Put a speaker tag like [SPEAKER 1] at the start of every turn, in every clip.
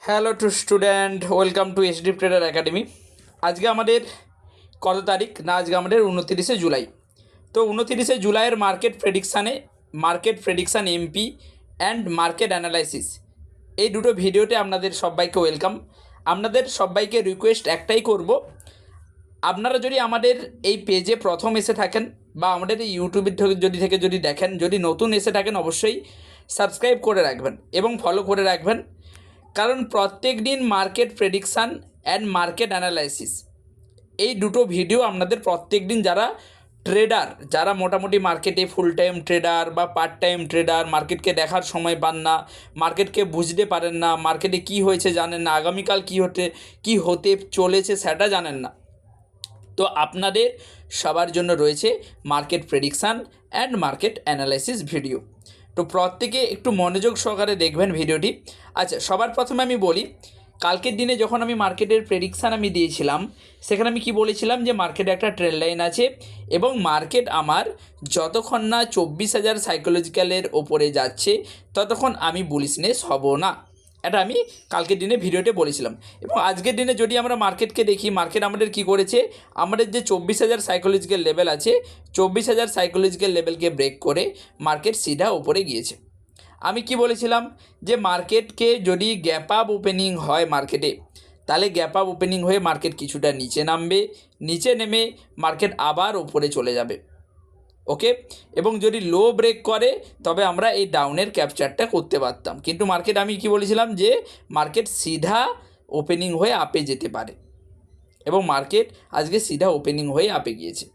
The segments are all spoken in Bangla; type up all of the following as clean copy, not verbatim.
[SPEAKER 1] Hello to student, welcome to SD trader academy. আজকে আমাদের কত তারিখ না? আজকে আমাদের 29শে জুলাই। তো 29শে জুলাইয়ের market prediction MP and market analysis, এই দুটো ভিডিওতে আপনাদের সবাইকে ওয়েলকাম। আপনাদের সবাইকে রিকোয়েস্ট একটাই করব, আপনারা যদি আমাদের এই পেজে প্রথম এসে থাকেন বা আমাদের এই ইউটিউবের যদি দেখেন, যদি নতুন এসে থাকেন অবশ্যই সাবস্ক্রাইব করে রাখবেন এবং ফলো করে রাখবেন। কারণ প্রত্যেক দিন market prediction and market analysis এই দুটো ভিডিও আপনাদের প্রত্যেক দিন যারা মোটামুটি মার্কেটে ফুল টাইম ট্রেডার বা পার্ট টাইম ট্রেডার, মার্কেটকে দেখার সময় পান না, মার্কেটকে বুঝতে পারেন না, মার্কেটে কি হয়েছে জানেন না, আগামীকাল কি হতে চলেছে সেটা জানেন না, তো আপনাদের সবার জন্য রয়েছে market prediction and market analysis video. তো প্রত্যেকে একটু মনোযোগ সহকারে দেখবেন ভিডিওটি। আচ্ছা, সবার প্রথমে আমি বলি, কালকের দিনে যখন আমি মার্কেটের প্রেডিকশান দিয়েছিলাম, সেখানে আমি কি বলেছিলাম যে মার্কেটে একটা ট্রেন্ড লাইন আছে এবং মার্কেট আমার যতক্ষণ না 24,000 সাইকোলজিক্যালের ওপরে যাচ্ছে ততক্ষণ আমি বুলিশনেস হব না। এটা আমি কালকের দিনে ভিডিওতে বলেছিলাম। এবং আজকের দিনে যদি আমরা মার্কেটকে দেখি, মার্কেট আমাদের কি করেছে, আমাদের যে 24,000 সাইকোলজিক্যাল লেভেল আছে, 24,000 সাইকোলজিক্যাল লেভেলকে ব্রেক করে মার্কেট সিধা উপরে গিয়েছে। আমি কি বলেছিলাম যে মার্কেটকে যদি গ্যাপ আপ ওপেনিং হয় মার্কেটে, তাহলে গ্যাপ আপ ওপেনিং হয়ে মার্কেট কিছুটা নিচে নামবে, নিচে নেমে মার্কেট আবার উপরে চলে যাবে। ওকে, এবং যদি লো ব্রেক করে তবে আমরা এই ডাউনের ক্যাপচারটা করতে পারতাম। কিন্তু মার্কেট আমি কি বলেছিলাম যে মার্কেট সিধা ওপেনিং হয়ে আপে যেতে পারে, এবং মার্কেট আজকে সিধা ওপেনিং হয়ে আপে গিয়েছে।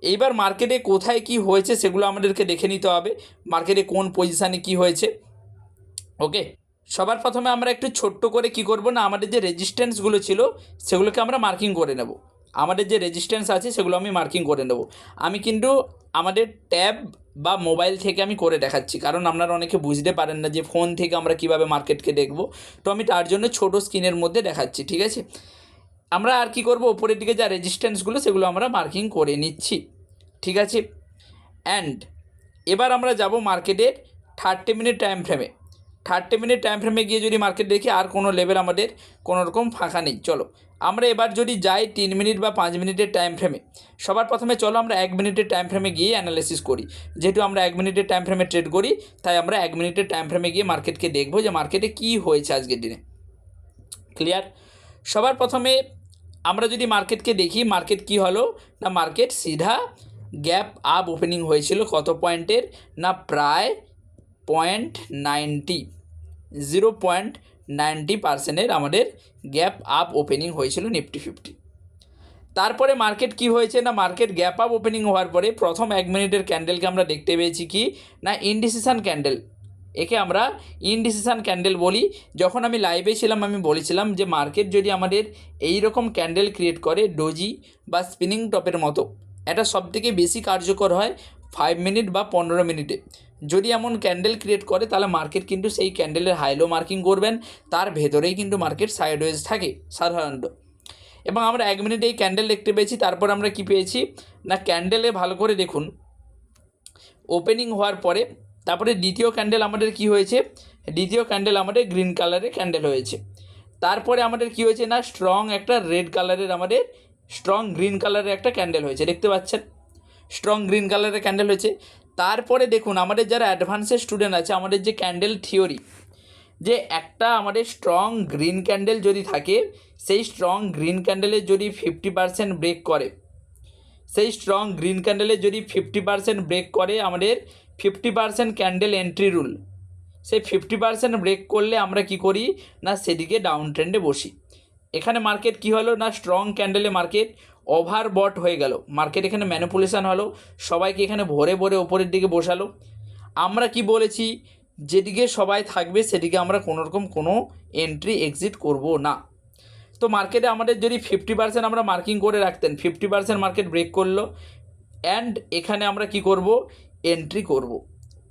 [SPEAKER 1] এইবার মার্কেটে কোথায় কি হয়েছে সেগুলো আমাদেরকে দেখে নিতে হবে, মার্কেটে কোন পজিশানে কি হয়েছে। ওকে, সবার প্রথমে আমরা একটু ছোট্ট করে কি করব না, আমাদের যে রেজিস্ট্যান্সগুলো ছিল সেগুলোকে আমরা মার্কিং করে নেব। আমাদের যে রেজিস্ট্যান্স আছে সেগুলো আমি মার্কিং করে নেব। আমি কিন্তু আমাদের ট্যাব বা মোবাইল থেকে আমি করে দেখাচ্ছি, কারণ আপনারা অনেকে বুঝতে পারেন না যে ফোন থেকে আমরা কিভাবে মার্কেটকে দেখব। তো আমি তার জন্য ছোট স্ক্রিনের মধ্যে দেখাচ্ছি, ঠিক আছে। আমরা আর কি করব, উপরের দিকে যা রেজিস্ট্যান্সগুলো সেগুলো আমরা মার্কিং করে নিচ্ছি, ঠিক আছে। অ্যান্ড এবার আমরা যাব মার্কেটের 30 মিনিট টাইম ফ্রেমে। 30 মিনিট টাইম ফ্রেমে গিয়ে যদি মার্কেট দেখি আর কোনো লেভেল আমাদের কোনো রকম ফাঁকা নেই। চলো আমরা এবার যদি যাই 3 মিনিট বা 5 মিনিটের টাইম ফ্রেমে, সবার প্রথমে চলো আমরা 1 মিনিটের টাইম ফ্রেমে গিয়ে অ্যানালাইসিস করি। যেহেতু আমরা 1 মিনিটের টাইম ফ্রেমে ট্রেড করি, তাই আমরা 1 মিনিটের টাইম ফ্রেমে গিয়ে মার্কেটকে দেখবো যে মার্কেটে কী হয়েছে আজকের দিনে। ক্লিয়ার? সবার প্রথমে আমরা যদি মার্কেটকে দেখি, মার্কেট কি হলো না, মার্কেট সিধা গ্যাপ আপ ওপেনিং হয়েছিল কত পয়েন্টের না, প্রায় 0.90% আমাদের গ্যাপ আপ ওপেনিং হয়েছিল নিফটি 50। তারপরে মার্কেট কি হয়েছে না, মার্কেট গ্যাপ আপ ওপেনিং হওয়ার পরে প্রথম 1 মিনিটের ক্যান্ডেলকে আমরা দেখতে পেয়েছি কি না, ইনডিসিশন ক্যান্ডেল। একে আমরা ইনডিসিশন ক্যান্ডেল বলি। যখন আমি লাইভে ছিলাম আমি বলেছিলাম যে মার্কেট যদি আমাদের এই রকম ক্যান্ডেল ক্রিয়েট করে ডোজি বা স্পিনিং টপের মতো, এটা সবথেকে বেশি কার্যকর হয় 5 মিনিট বা 15 মিনিটে। যদি এমন ক্যান্ডেল ক্রিয়েট করে তাহলে মার্কেট কিন্তু সেই ক্যান্ডেলের হাইলো মার্কিং করবেন, তার ভেতরেই কিন্তু মার্কেট সাইডওয়েজ থাকে সাধারণত। এবং আমরা 1 মিনিটে এই ক্যান্ডেল দেখতে পেয়েছি। তারপর আমরা কি পেয়েছি না, ক্যান্ডেলে ভালো করে দেখুন, ওপেনিং হওয়ার পরে তারপরে দ্বিতীয় ক্যান্ডেল আমাদের কি হয়েছে, দ্বিতীয় ক্যান্ডেল আমাদের গ্রিন কালারের ক্যান্ডেল হয়েছে। তারপরে আমাদের কি হয়েছে না, স্ট্রং গ্রিন কালারের একটা ক্যান্ডেল হয়েছে, দেখতে পাচ্ছেন, স্ট্রং গ্রিন কালারের ক্যান্ডেল হয়েছে। তারপরে দেখুন আমাদের যারা অ্যাডভান্সের স্টুডেন্ট আছে, আমাদের যে ক্যান্ডেল থিওরি, যে একটা আমাদের স্ট্রং গ্রিন ক্যান্ডেল যদি থাকে, সেই স্ট্রং গ্রিন ক্যান্ডেলের যদি 50% ব্রেক করে, সেই স্ট্রং গ্রিন ক্যান্ডেলের যদি 50% ব্রেক করে, আমাদের 50% ক্যান্ডেল এন্ট্রি রুল, সেই 50% ব্রেক করলে আমরা কি করি না, সেদিকে ডাউন ট্রেন্ডে বসি। এখানে মার্কেট কি হলো না, স্ট্রং ক্যান্ডেলে মার্কেট ওভারবট হয়ে গেল, মার্কেট এখানে ম্যানিপুলেশন হলো, সবাইকে এখানে ভরে ভরে ওপরের দিকে বসালো। আমরা কি বলেছি, যেদিকে সবাই থাকবে সেদিকে আমরা কোনোরকম কোনো এন্ট্রি এক্সিট করব না। তো মার্কেটে আমাদের যদি 50% আমরা মার্কিং করে রাখতেন, 50% মার্কেট ব্রেক করলো, অ্যান্ড এখানে আমরা কি করব, এন্ট্রি করব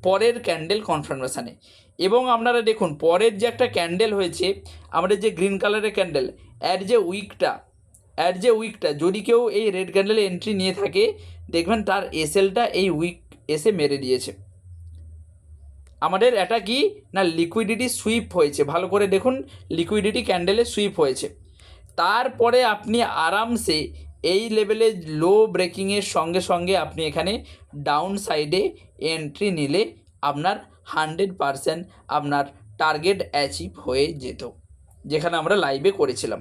[SPEAKER 1] পরের ক্যান্ডেল কনফার্মেশানে। এবং আপনারা দেখুন পরের যে একটা ক্যান্ডেল হয়েছে আমাদের যে গ্রিন কালারের ক্যান্ডেল, এর যে উইকটা যদি কেউ এই রেড ক্যান্ডেলে এন্ট্রি নিয়ে থাকে, দেখবেন তার এসএলটা এই উইক এসে মেরে দিয়েছে। আমাদের এটা কি না লিকুইডিটি সুইপ হয়েছে, ভালো করে দেখুন লিকুইডিটি ক্যান্ডেলে সুইপ হয়েছে। তারপরে আপনি আরামসে এই লেভেলে লো ব্রেকিংয়ের সঙ্গে সঙ্গে আপনি এখানে ডাউন সাইডে এন্ট্রি নিলে আপনার 100% আপনার টার্গেট অ্যাচিভ হয়ে যেত, যেখানে আমরা লাইভে করেছিলাম।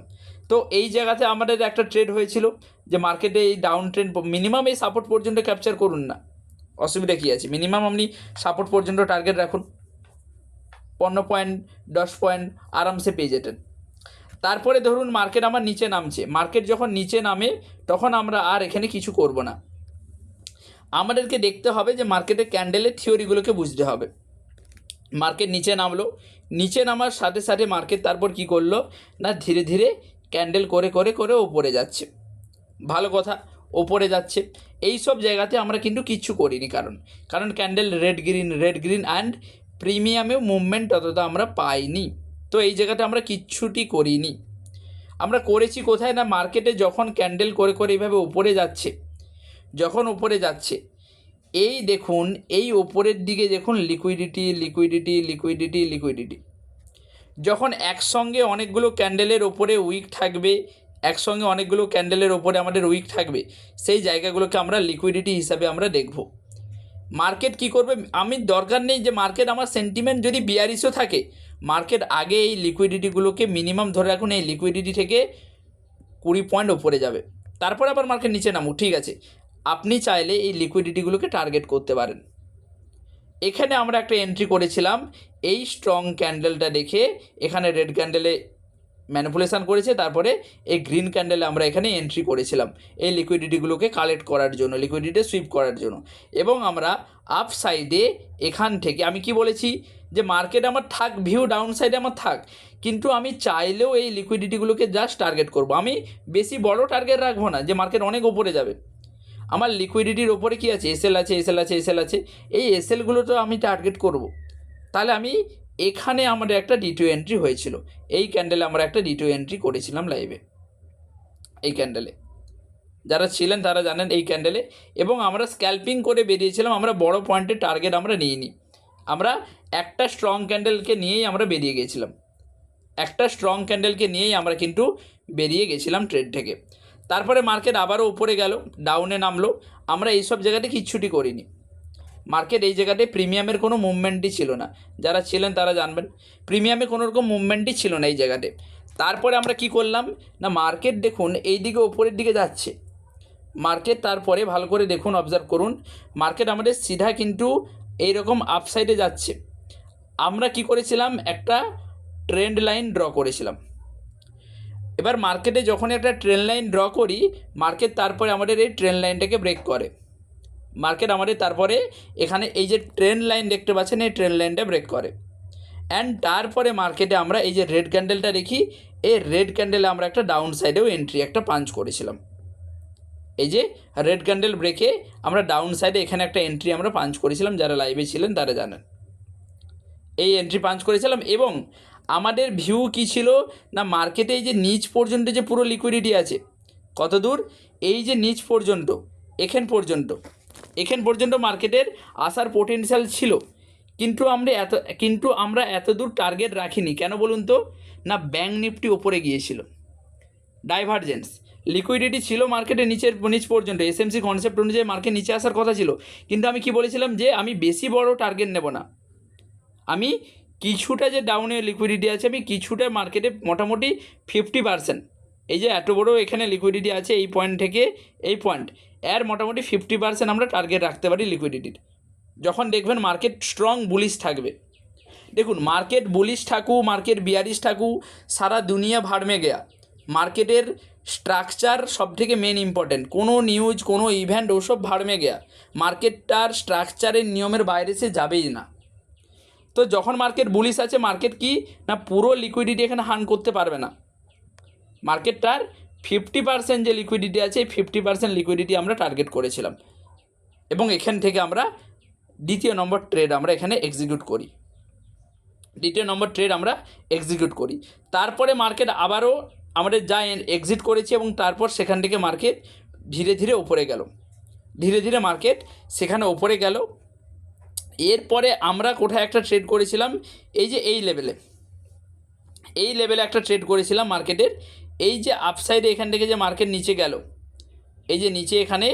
[SPEAKER 1] তো এই জায়গাতে আমাদের একটা ট্রেড হয়েছিল যে মার্কেটে এই ডাউন ট্রেন্ড মিনিমাম এই সাপোর্ট পর্যন্ত ক্যাপচার করুন না, অসুবিধা কী আছে, মিনিমাম আপনি সাপোর্ট পর্যন্ত টার্গেট রাখুন, 15 পয়েন্ট 10 পয়েন্ট আরামসে পেয়ে যেতেন। তারপরে ধরুন মার্কেট আমার নিচে নামছে, মার্কেট যখন নিচে নামে তখন আমরা আর এখানে কিছু করব না, আমাদেরকে দেখতে হবে যে মার্কেটের ক্যান্ডেলের থিওরিগুলোকে বুঝতে হবে। মার্কেট নিচে নামলো, নিচে নামার সাথে সাথে মার্কেট তারপর কি করলো না ধীরে ধীরে ক্যান্ডেল করে করে করে ওপরে যাচ্ছে, ভালো কথা, ওপরে যাচ্ছে। এই সব জায়গাতে আমরা কিন্তু কিচ্ছু করিনি, কারণ ক্যান্ডেল রেড গ্রিন অ্যান্ড প্রিমিয়ামেও মুভমেন্ট ততটা আমরা পাইনি। তো এই জায়গাতে আমরা কিচ্ছুটি করিনি, আমরা করেছি কোথায় না মার্কেটে যখন ক্যান্ডেল করে করে এইভাবে উপরে যাচ্ছে, যখন উপরে যাচ্ছে এই দেখুন এই ওপরের দিকে দেখুন লিকুইডিটি যখন একসঙ্গে অনেকগুলো ক্যান্ডেলের ওপরে উইক থাকবে, একসঙ্গে অনেকগুলো ক্যান্ডেলের ওপরে আমাদের উইক থাকবে, সেই জায়গাগুলোকে আমরা লিকুইডিটি হিসাবে আমরা দেখব। মার্কেট কি করবে, আমি দরকার নেই যে মার্কেট আমার সেন্টিমেন্ট যদি বিয়ারিশও থাকে, মার্কেট আগে এই লিকুইডিটিগুলোকে মিনিমাম ধরে রাখুন, এই লিকুইডিটি থেকে 20 পয়েন্ট ওপরে যাবে, তারপরে আবার মার্কেট নিচে নামুক, ঠিক আছে, আপনি চাইলে এই লিকুইডিটিগুলোকে টার্গেট করতে পারেন। এখানে আমরা একটা এন্ট্রি করেছিলাম, এই স্ট্রং ক্যান্ডেলটা দেখে এখানে রেড ক্যান্ডেলে ম্যানিপুলেশান করেছে, তারপরে এই গ্রিন ক্যান্ডেলে আমরা এখানে এন্ট্রি করেছিলাম এই লিকুইডিটিগুলোকে কালেক্ট করার জন্য, লিকুইডিটি সুইপ করার জন্য। এবং আমরা আপ সাইডে এখান থেকে আমি কি বলেছি যে মার্কেট আমার থাক, ভিউ ডাউন সাইডে আমার থাক, কিন্তু আমি চাইলেও এই লিকুইডিটিগুলোকে জাস্ট টার্গেট করব, আমি বেশি বড় টার্গেট রাখবো না যে মার্কেট অনেক ওপরে যাবে। আমার লিকুইডিটির ওপরে কি আছে, এসএল আছে, এই এসএলগুলো তো আমি টার্গেট করব। তাহলে আমি এখানে আমাদের একটা D2 এন্ট্রি হয়েছিল, এই ক্যান্ডেলে আমরা একটা D2 এন্ট্রি করেছিলাম লাইভে, এই ক্যান্ডেলে যারা ছিলেন তারা জানেন এই ক্যান্ডেলে। এবং আমরা স্ক্যাল্পিং করে বেরিয়েছিলাম, আমরা বড় পয়েন্টের টার্গেট আমরা নিইনি, আমরা একটা স্ট্রং ক্যান্ডেলকে নিয়েই আমরা বেরিয়ে গেছিলাম, একটা স্ট্রং ক্যান্ডেলকে নিয়েই আমরা কিন্তু বেরিয়ে গেছিলাম ট্রেড থেকে। তারপরে মার্কেট আবারও উপরে গেল, ডাউনে নামলো, আমরা এইসব জায়গাতে কিচ্ছুটি করিনি। মার্কেট এই জায়গাটায় প্রিমিয়ামের কোনো মুভমেন্টই ছিল না, যারা ছিলেন তারা জানবেন, প্রিমিয়ামে কোনো রকম মুভমেন্টই ছিল না এই জায়গাতে। তারপরে আমরা কি করলাম না মার্কেট দেখুন এই দিকে ওপরের দিকে যাচ্ছে মার্কেট, তারপরে ভালো করে দেখুন অবজার্ভ করুন, মার্কেট আমাদের সিধা কিন্তু এইরকম আপসাইডে যাচ্ছে। আমরা কি করেছিলাম, একটা ট্রেন্ড লাইন ড্র করেছিলাম। এবার মার্কেটে যখন একটা ট্রেন্ড লাইন ড্র করি, মার্কেট তারপরে আমাদের এই ট্রেন্ড লাইনটাকে ব্রেক করে, মার্কেট আমাদের তারপরে এখানে এই যে ট্রেন্ড লাইন দেখতে পাচ্ছেন এই ট্রেন্ড লাইনটা ব্রেক করে। অ্যান্ড তারপরে মার্কেটে আমরা এই যে রেড ক্যান্ডেলটা দেখি, এই রেড ক্যান্ডেলে আমরা একটা ডাউন সাইডেও এন্ট্রি একটা পাঞ্চ করেছিলাম, এই যে রেড ক্যান্ডেল ব্রেকে আমরা ডাউন সাইডে এখানে একটা এন্ট্রি আমরা পাঞ্চ করেছিলাম, যারা লাইভে ছিলেন তারা জানেন এই এন্ট্রি পাঞ্চ করেছিলাম। এবং আমাদের ভিউ কি ছিল না মার্কেটে এই যে নিচ পর্যন্ত যে পুরো লিকুইডিটি আছে, কত দূর, এই যে নিচ পর্যন্ত এখান পর্যন্ত মার্কেটের আসার পোটেনশিয়াল ছিল, কিন্তু আমরা এত দূর টার্গেট রাখিনি, কেন বলুন তো, না ব্যাঙ্ক নিফটি ওপরে গিয়েছিল, ডাইভারজেন্স লিকুইডিটি ছিল মার্কেটে নিচ পর্যন্ত, এসএমসি কনসেপ্ট অনুযায়ী মার্কেট নিচে আসার কথা ছিল, কিন্তু আমি কি বলেছিলাম যে আমি বেশি বড় টার্গেট নেব না, আমি কিছুটা যে ডাউনে লিকুইডিটি আছে আমি কিছুটা মার্কেটে মোটামুটি 50%, এই যে এত বড় এখানে লিকুইডিটি আছে এই পয়েন্ট থেকে এই পয়েন্ট, এর মোটামুটি 50% আমরা টার্গেট রাখতে পারি লিকুইডিটির। যখন দেখবেন মার্কেট স্ট্রং বুলিশ থাকবে, দেখুন মার্কেট বুলিশ থাকুক মার্কেট বিয়ারিশ থাকুক, সারা দুনিয়া ভাড় মে গেয়া, মার্কেটের স্ট্রাকচার সবথেকে মেন ইম্পর্টেন্ট, কোনো নিউজ কোনো ইভেন্ট ওসব ভাড় মে গেয়া, মার্কেটটার স্ট্রাকচারের নিয়মের বাইরে সে যাবেই না। তো যখন মার্কেট বুলিশ আছে মার্কেট কি না পুরো লিকুইডিটি এখানে হার্ন করতে পারবে না, মার্কেটটার 50% যে লিকুইডিটি আছে এই 50% লিকুইডিটি আমরা টার্গেট করেছিলাম, এবং এখান থেকে আমরা দ্বিতীয় নম্বর ট্রেড আমরা এখানে এক্সিকিউট করি, তারপরে মার্কেট আবারও আমাদের যা এক্সিট করেছি, এবং তারপর সেখান থেকে মার্কেট ধীরে ধীরে মার্কেট সেখানে ওপরে গেল, এরপরে আমরা কোথায় একটা ট্রেড করেছিলাম, এই যে এই লেভেলে একটা ট্রেড করেছিলাম মার্কেটের। এই যে আপসাইডে এখান থেকে যে মার্কেট নিচে গেল, এই যে নিচে এখানে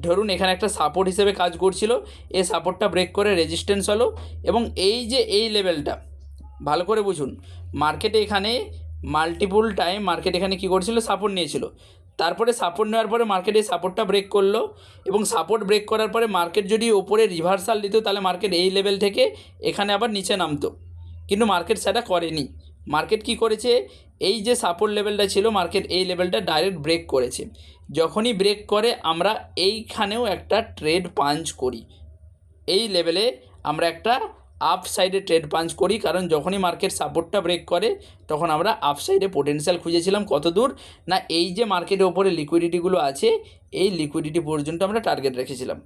[SPEAKER 1] ধরুন এখানে একটা সাপোর্ট হিসেবে কাজ করছিল, এই সাপোর্টটা ব্রেক করে রেজিস্ট্যান্স হলো, এবং এই যে এই লেভেলটা ভালো করে বুঝুন, মার্কেটে এখানে মাল্টিপুল টাইম মার্কেট এখানে কী করছিল, সাপোর্ট নিয়েছিল। তারপরে সাপোর্ট নেওয়ার পরে মার্কেট এই সাপোর্টটা ব্রেক করলো, এবং সাপোর্ট ব্রেক করার পরে মার্কেট যদি ওপরে রিভার্সাল দিত তাহলে মার্কেট এই লেভেল থেকে এখানে আবার নিচে নামতো, কিন্তু মার্কেট সেটা করেনি। মার্কেট কি করেছে, এই যে সাপোর্ট লেভেলটা ছিল মার্কেট এই লেভেলটা ডাইরেক্ট ব্রেক করেছে। যখনই ব্রেক করে আমরা এইখানেও একটা ট্রেড পাঞ্চ করি, এই লেভেলে আমরা একটা আপ সাইডে ট্রেড পাঞ্চ করি, কারণ যখনই মার্কেট সাপোর্টটা ব্রেক করে তখন আমরা আপ সাইডে পোটেনশিয়াল খুঁজেছিলাম কত দূর না, এই যে মার্কেটের ওপরে লিকুইডিটিগুলো আছে এই লিকুইডিটি পর্যন্ত আমরা টার্গেট রেখেছিলাম।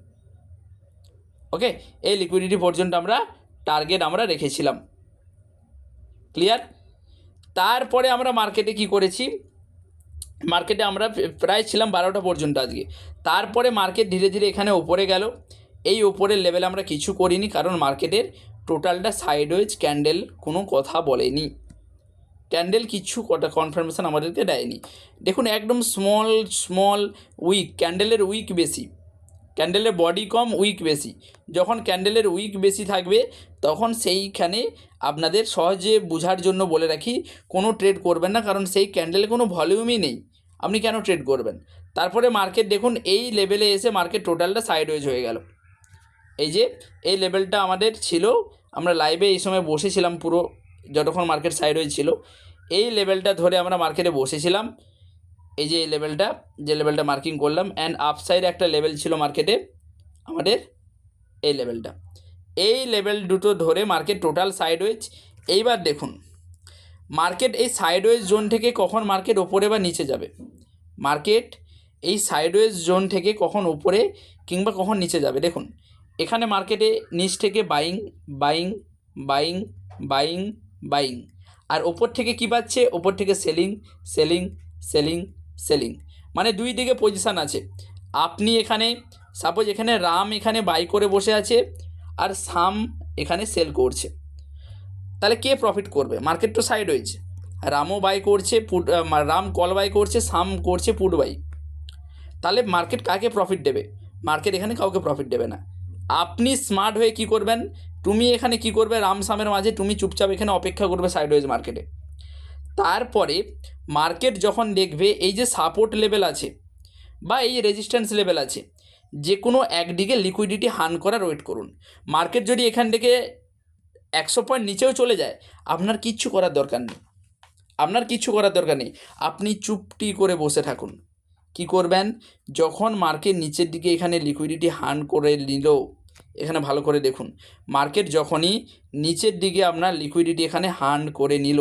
[SPEAKER 1] ওকে, এই লিকুইডিটি পর্যন্ত আমরা টার্গেট রেখেছিলাম। ক্লিয়ার? তারপরে আমরা মার্কেটে কি করেছি, মার্কেটে আমরা প্রায় ছিলাম 12টা পর্যন্ত আজকে। তারপরে মার্কেট ধীরে ধীরে এখানে ওপরে গেল, এই ওপরের লেভেলে আমরা কিছু করিনি, কারণ মার্কেটের টোটালটা সাইডওয়েজ ক্যান্ডেল কোনো কথা বলেনি, ক্যান্ডেল কিছু কনফার্মেশন আমাদেরকে দেয়নি। দেখুন একদম স্মল উইক, ক্যান্ডেলের উইক বেশি, ক্যান্ডেলের বডি কম, উইক বেশি। যখন ক্যান্ডেলের উইক বেশি থাকবে তখন সেইখানে আপনাদের সহজে বোঝার জন্য বলে রাখি, কোনো ট্রেড করবেন না, কারণ সেই ক্যান্ডেলে কোনো ভলিউমই নেই, আপনি কেন ট্রেড করবেন। তারপরে মার্কেট দেখুন এই লেভেলে এসে মার্কেট টোটালটা সাইডওয়েজ হয়ে গেল। এই যে এই লেভেলটা আমাদের ছিল, আমরা লাইভে এই সময় বসেছিলাম পুরো যতক্ষণ মার্কেট সাইডওয়েজ ছিল, এই লেভেলটা ধরে আমরা মার্কেটে বসেছিলাম। এই যে এই লেভেলটা, যে লেভেলটা মার্কিং করলাম, অ্যান্ড আপসাইডে একটা লেভেল ছিল মার্কেটে আমাদের এই লেভেলটা, এই লেভেল দুটো ধরে মার্কেট টোটাল সাইডওয়েজ। এইবার দেখুন মার্কেট এই সাইডওয়েজ জোন থেকে কখন মার্কেট ওপরে বা নিচে যাবে, মার্কেট এই সাইডওয়েজ জোন থেকে কখন ওপরে কিংবা কখন নিচে যাবে। দেখুন এখানে মার্কেটে নিচ থেকে buying buying buying buying buying, আর ওপর থেকে কী পাচ্ছে, ওপর থেকে সেলিং সেলিং সেলিং সেলিং, মানে দুই দিকে পজিশান আছে। আপনি এখানে সাপোজ এখানে রাম এখানে বাই করে বসে আছে আর সাম এখানে সেল করছে, তাহলে কে প্রফিট করবে, মার্কেট তো সাইডওয়েজ, রামও বাই করছে পুট, রাম কল বাই করছে, সাম করছে পুট বাই, তাহলে মার্কেট কাকে প্রফিট দেবে, মার্কেট এখানে কাউকে প্রফিট দেবে না। আপনি স্মার্ট হয়ে কি করবেন, তুমি এখানে কি করবে, রাম সামের মাঝে তুমি চুপচাপ এখানে অপেক্ষা করবে সাইডওয়েজ মার্কেটে। তারপরে মার্কেট যখন দেখবে এই যে সাপোর্ট লেভেল আছে বা এই রেজিস্ট্যান্স লেভেল আছে, যে কোনো একদিকে লিকুইডিটি হান করার ওয়েট করুন। মার্কেট যদি এখান থেকে 100 পয়েন্ট নিচেও চলে যায় আপনার কিচ্ছু করার দরকার নেই, আপনার কিচ্ছু করার দরকার নেই, আপনি চুপটি করে বসে থাকুন। কি করবেন, যখন মার্কেট নিচের দিকে এখানে লিকুইডিটি হান করে নিল, এখানে ভালো করে দেখুন, মার্কেট যখনই নিচের দিকে আপনার লিকুইডিটি এখানে হান করে নিল,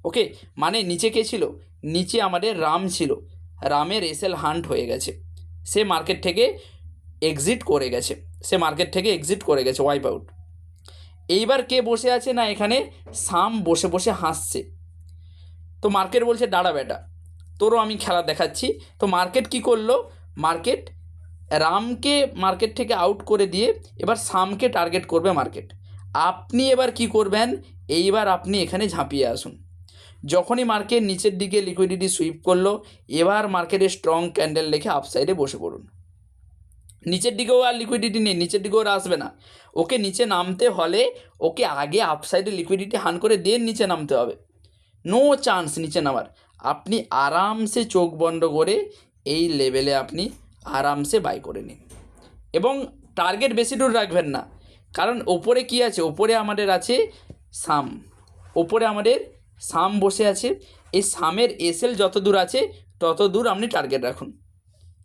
[SPEAKER 1] ওকে, মানে নিচে কে ছিল, নিচে আমাদের রাম ছিল, রামের এসএল হান্ট হয়ে গেছে, সে মার্কেট থেকে এক্সিট করে গেছে, সে মার্কেট থেকে এক্সিট করে গেছে, ওয়াইপ আউট। এইবার কে বসে আছে না, এখানে সাম বসে বসে হাসছে। তো মার্কেট বলছে দাঁড়া বেটা, তোরও আমি খেলা দেখাচ্ছি। তো মার্কেট কি করলো, মার্কেট রামকে মার্কেট থেকে আউট করে দিয়ে এবার সামকে টার্গেট করবে মার্কেট। আপনি এবার কি করবেন, এইবার আপনি এখানে ঝাঁপিয়ে আসুন। যখনই মার্কেট নিচের দিকে লিকুইডিটি সুইপ করলো, এবার মার্কেটে স্ট্রং ক্যান্ডেল রেখে আপসাইডে বসে পড়ুন। নিচের দিকেও আর লিকুইডিটি নেই, নিচের দিকেও আর আসবে না, ওকে নিচে নামতে হলে ওকে আগে আপসাইডে লিকুইডিটি হান করে দেন নিচে নামতে হবে, নো চান্স নিচে নামার। আপনি আরামসে চোখ বন্ধ করে এই লেভেলে আপনি আরামসে বাই করে নিন, এবং টার্গেট বেশি দূর রাখবেন না, কারণ ওপরে কি আছে, ওপরে আমাদের আছে সাম, ওপরে আমাদের সাম বসে আছে, এই সামের এসএল যত দূর আছে তত দূর আপনি টার্গেট রাখুন।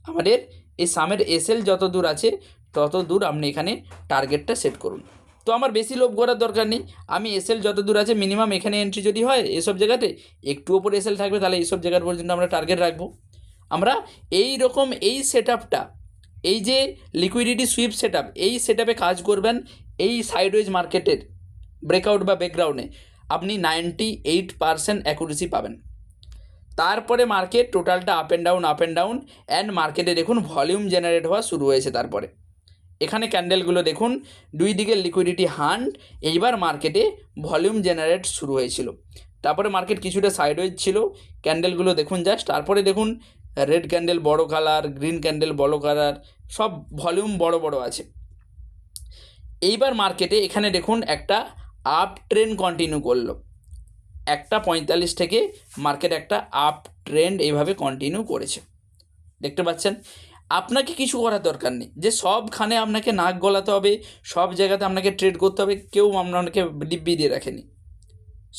[SPEAKER 1] আমাদের এই সামের এসএল যত দূর আছে তত দূর আপনি এখানে টার্গেটটা সেট করুন। তো আমার বেশি লোভ করার দরকার নেই, আমি এসএল যত দূর আছে মিনিমাম এখানে এন্ট্রি যদি হয় এসব জায়গাতে একটু ওপরে এসএল থাকবে, তাহলে এইসব জায়গার পর্যন্ত আমরা টার্গেট রাখবো। আমরা এই রকম এই সেট আপটা, এই যে লিকুইডিটি সুইপ সেট আপ, এই সেট আপে কাজ করবেন। এই সাইডওয়েজ মার্কেটের ব্রেকআউট বা ব্যাকগ্রাউন্ডে আপনি 98% অ্যাকুরেসি পাবেন। তারপরে মার্কেট টোটালটা আপ অ্যান্ড ডাউন অ্যান্ড মার্কেটে দেখুন ভলিউম জেনারেট হওয়া শুরু হয়েছে, তারপরে এখানে ক্যান্ডেলগুলো দেখুন দুই দিকের লিকুইডিটি হান্ট, এইবার মার্কেটে ভলিউম জেনারেট শুরু হয়েছিল, তারপরে মার্কেট কিছুটা সাইডওয়েজ ছিল, ক্যান্ডেলগুলো দেখুন জাস্ট, তারপরে দেখুন রেড ক্যান্ডেল বড় কালার, গ্রিন ক্যান্ডেল বড় কালার, সব ভলিউম বড় বড় আছে। এইবার মার্কেটে এখানে দেখুন একটা আপ ট্রেন্ড কন্টিনিউ করলো, 1:45 থেকে মার্কেট একটা আপ ট্রেন্ড এইভাবে কন্টিনিউ করেছে, দেখতে পাচ্ছেন। আপনাকে কিছু করার দরকার নেই যে সবখানে আপনাকে নাক গলাতে হবে, সব জায়গাতে আপনাকে ট্রেড করতে হবে, কেউ আপনাকে ডিব্বি দিয়ে রাখেনি,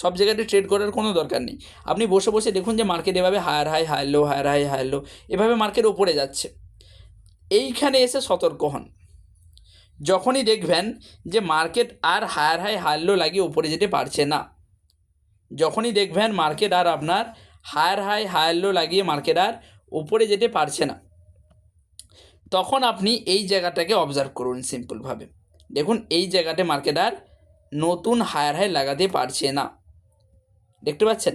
[SPEAKER 1] সব জায়গাতে ট্রেড করার কোনো দরকার নেই। আপনি বসে বসে দেখুন যে মার্কেট এভাবে higher high higher low, higher high higher low, এভাবে মার্কেট ওপরে যাচ্ছে। এইখানে এসে সতর্ক হন, যখনই দেখবেন যে মার্কেট আর হায়ার হাই হায়ার লো লাগিয়ে ওপরে যেতে পারছে না, যখনই দেখবেন মার্কেট আর আপনার হায়ার হাই হায়ার লো লাগিয়ে মার্কেট আর উপরে যেতে পারছে না, তখন আপনি এই জায়গাটাকে অবজার্ভ করুন সিম্পলভাবে। দেখুন এই জায়গাতে মার্কেট আর নতুন হায়ার হাই লাগাতে পারছে না, দেখতে পাচ্ছেন,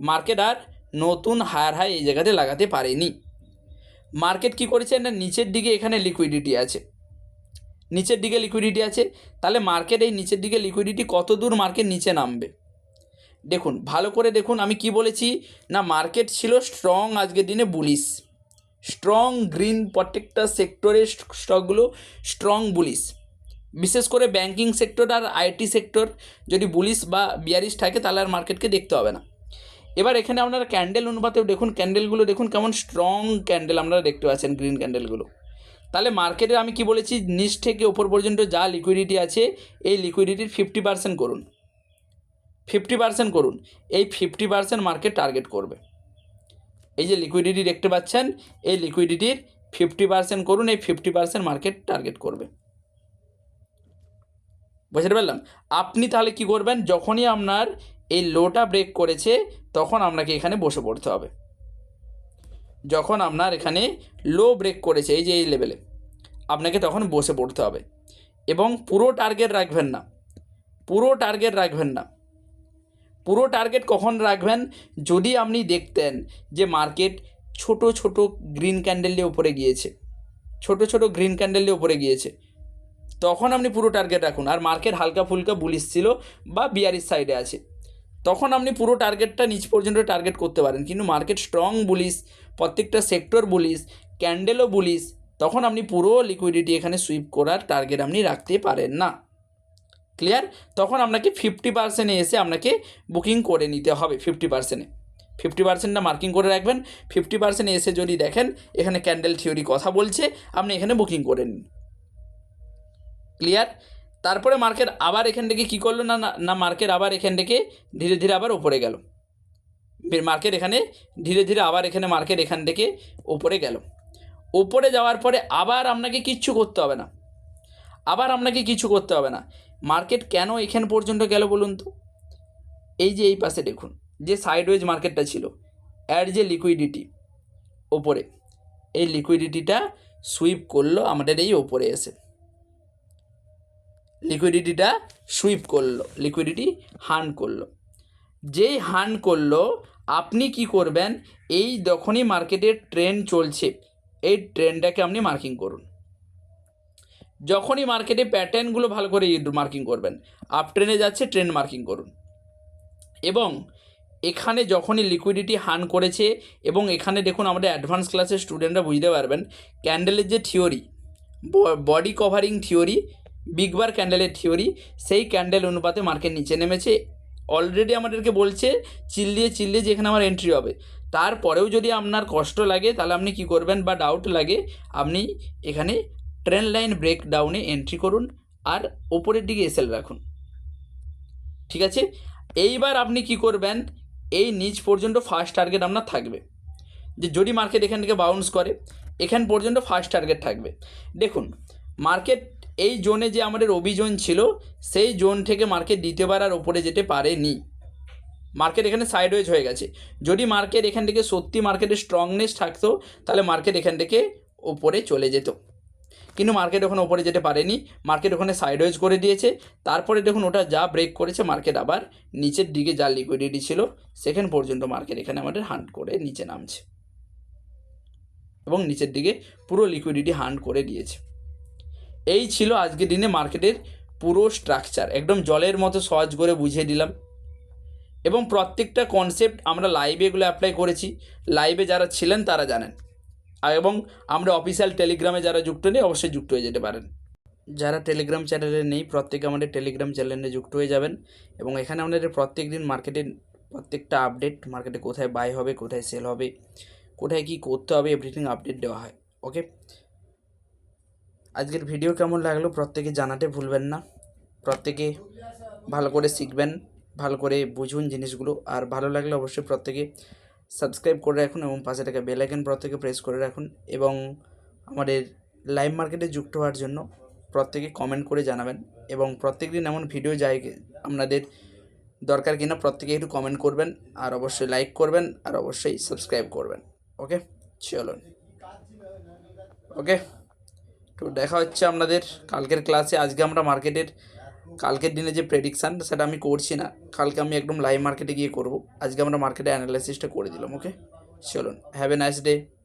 [SPEAKER 1] মার্কেট আর নতুন হায়ার হাই এই জায়গাতে লাগাতে পারেনি। মার্কেট কি করেছে না, নিচের দিকে এখানে লিকুইডিটি আছে, নিচের দিকে লিকুইডিটি আছে, তাহলে মার্কেট এই নিচের দিকে লিকুইডিটি কত দূর মার্কেট নিচে নামবে দেখুন, ভালো করে দেখুন। আমি কি বলেছি না, মার্কেট ছিল স্ট্রং আজকের দিনে বুলিশ, স্ট্রং গ্রিন, প্রত্যেকটা সেক্টরের স্টকগুলো স্ট্রং বুলিশ, বিশেষ করে ব্যাংকিং সেক্টর আর আইটি সেক্টর যদি বুলিশ বা বিয়ারিশ থাকে তাহলে আর মার্কেটকে দেখতে হবে না। এবার এখানে আপনারা ক্যান্ডেল অনুপাতেও দেখুন, ক্যান্ডেলগুলো দেখুন কেমন স্ট্রং ক্যান্ডেল আপনারা দেখতে পাচ্ছেন, গ্রিন ক্যান্ডেলগুলো। তাহলে মার্কেটে আমি কি বলেছি, নিচ থেকে ওপর পর্যন্ত যা লিকুইডিটি আছে এই লিকুইডিটির 50% করুন, 50% করুন, এই 50% মার্কেট টার্গেট করবে। এই যে লিকুইডিটি দেখতে পাচ্ছেন, এই লিকুইডিটির 50% করুন, এই 50% মার্কেট টার্গেট করবে, বুঝতে পারলাম। আপনি তাহলে কি করবেন, যখনই আপনার এই লোটা ব্রেক করেছে তখন আপনাকে এখানে বসে পড়তে হবে, যখন আপনার এখানে লো ব্রেক করেছে এই যে এই লেভেলে, আপনাকে তখন বসে পড়তে হবে, এবং পুরো টার্গেট রাখবেন না, পুরো টার্গেট রাখবেন না। পুরো টার্গেট কখন রাখবেন, যদি আপনি দেখতেন যে মার্কেট ছোট ছোট গ্রিন ক্যান্ডেল দিয়ে উপরে গিয়েছে, ছোট ছোট গ্রিন ক্যান্ডেল দিয়ে উপরে গিয়েছে, তখন আপনি পুরো টার্গেট রাখুন। আর মার্কেট হালকা ফুলকা বুলিশ ছিল বা বিয়ারিশ সাইডে আছে, তখন আপনি পুরো টার্গেটটা নিচ পর্যন্ত টার্গেট করতে পারেন। কিন্তু মার্কেট স্ট্রং বুলিশ, প্রত্যেকটা সেক্টর বুলিশ, ক্যান্ডেলও বুলিশ, তখন আপনি পুরো লিকুইডিটি এখানে সুইপ করার টার্গেট আপনি রাখতে পারেন না, ক্লিয়ার। তখন আপনাকে 50%-এ এসে আপনাকে বুকিং করে নিতে হবে, 50%-টা মার্কিং করে রাখবেন। 50%-এ এসে যদি দেখেন এখানে ক্যান্ডেল থিওরি কথা বলছে, আপনি এখানে বুকিং করে নিন, ক্লিয়ার। তারপরে মার্কেট আবার এখান থেকে কী করলো না, না মার্কেট আবার এখান থেকে ধীরে ধীরে আবার উপরে গেল, মার্কেট এখানে ধীরে ধীরে আবার এখানে মার্কেট এখান থেকে উপরে গেল। উপরে যাওয়ার পরে আবার আপনাকে কিচ্ছু করতে হবে না, আবার আপনাকে কিছু করতে হবে না। মার্কেট কেন এখান পর্যন্ত গেল বলুন তো, এই যে এই পাশে দেখুন যে সাইডওয়েজ মার্কেটটা ছিল, এর যে লিকুইডিটি ওপরে, এই লিকুইডিটিটা সুইপ করলো আমাদের এই ওপরে এসে, লিকুইডিটিটা সুইপ করলো, লিকুইডিটি হান্ট করলো। যেই হান্ট করলো আপনি কি করবেন, এই যখনই মার্কেটের ট্রেন্ড চলছে এই ট্রেন্ডটাকে আপনি মার্কিং করুন। যখনই মার্কেটে প্যাটার্নগুলো ভালো করে মার্কিং করবেন, আপ ট্রেনে যাচ্ছে ট্রেন্ড মার্কিং করুন। এবং এখানে যখনই লিকুইডিটি হান করেছে, এবং এখানে দেখুন আমাদের অ্যাডভান্স ক্লাসের স্টুডেন্টরা বুঝতে পারবেন ক্যান্ডেলের যে থিওরি, বডি কভারিং থিওরি, বিগবার ক্যান্ডেলের থিওরি, সেই ক্যান্ডেল অনুপাতে মার্কেট নিচে নেমেছে। অলরেডি আমাদেরকে বলছে চিল্লিয়ে যে এখানে আমার এন্ট্রি হবে। তারপরেও যদি আপনার কষ্ট লাগে তাহলে আপনি কি করবেন, বা ডাউট লাগে, আপনি এখানে ট্রেন্ড লাইন ব্রেকডাউনে এন্ট্রি করুন আর ওপরের দিকে এসএল রাখুন, ঠিক আছে। এইবার আপনি কি করবেন, এই নিচ পর্যন্ত ফার্স্ট টার্গেট আপনার থাকবে, যে যদি মার্কেট এখান থেকে বাউন্স করে এখান পর্যন্ত ফার্স্ট টার্গেট থাকবে। দেখুন মার্কেট এই জোনে যে আমাদের অভিযোজন ছিল, সেই জোন থেকে মার্কেট দ্বিতীয়বার আর ওপরে যেতে পারেনি, মার্কেট এখানে সাইডওয়েজ হয়ে গেছে। যদি মার্কেট এখান থেকে সত্যি মার্কেটের স্ট্রংনেস থাকতো তাহলে মার্কেট এখান থেকে ওপরে চলে যেত, কিন্তু মার্কেট ওখানে ওপরে যেতে পারেনি, মার্কেট ওখানে সাইডওয়েজ করে দিয়েছে। তারপরে দেখুন ওটা যা ব্রেক করেছে, মার্কেট আবার নিচের দিকে যা লিকুইডিটি ছিল সেখান পর্যন্ত মার্কেট এখানে আমাদের হান্ট করে নিচে নামছে, এবং নিচের দিকে পুরো লিকুইডিটি হান্ট করে দিয়েছে। এই ছিল আজকের দিনে মার্কেটের পুরো স্ট্রাকচার, একদম জলের মতো সহজ করে বুঝিয়ে দিলাম। এবং প্রত্যেকটা কনসেপ্ট আমরা লাইভে এগুলো অ্যাপ্লাই করেছি, লাইভে যারা ছিলেন তারা জানেন। এবং আমরা অফিসিয়াল টেলিগ্রামে যারা যুক্ত নেই অবশ্যই যুক্ত হয়ে যেতে পারেন। যারা টেলিগ্রাম চ্যানেলে নেই প্রত্যেকে আমাদের টেলিগ্রাম চ্যানেলে যুক্ত হয়ে যাবেন। এবং এখানে আমাদের প্রত্যেক দিন মার্কেটের প্রত্যেকটা আপডেট, মার্কেটে কোথায় বাই হবে, কোথায় সেল হবে, কোথায় কী করতে হবে, এভরিথিং আপডেট দেওয়া হয়। ওকে, আজকের ভিডিও কেমন লাগলো প্রত্যেকে জানাতে ভুলবেন না। প্রত্যেকে ভালো করে শিখবেন, ভালো করে বুঝুন জিনিসগুলো। আর ভালো লাগলে অবশ্যই প্রত্যেকে সাবস্ক্রাইব করে রাখুন এবং পাশে থাকা বেল আইকন প্রত্যেকে প্রেস করে রাখুন। এবং আমাদের লাইভ মার্কেটে যুক্ত হওয়ার জন্য প্রত্যেকে কমেন্ট করে জানাবেন। এবং প্রত্যেক দিন এমন ভিডিও যায় আপনাদের দরকার কিনা প্রত্যেকে একটু কমেন্ট করবেন, আর অবশ্যই লাইক করবেন, আর অবশ্যই সাবস্ক্রাইব করবেন। ওকে, চলুন। ওকে, তো দেখা হচ্ছে আপনাদের কালকের ক্লাসে। আজকে আমরা মার্কেটের কালকের দিনে যে প্রেডিকশান সেটা আমি করছি না, কালকে আমি একদম লাইভ মার্কেটে গিয়ে করব। আজকে আমরা মার্কেটে অ্যানালাইসিসটা করে দিলাম। ওকে, চলুন, হ্যাভ এ নাইস ডে।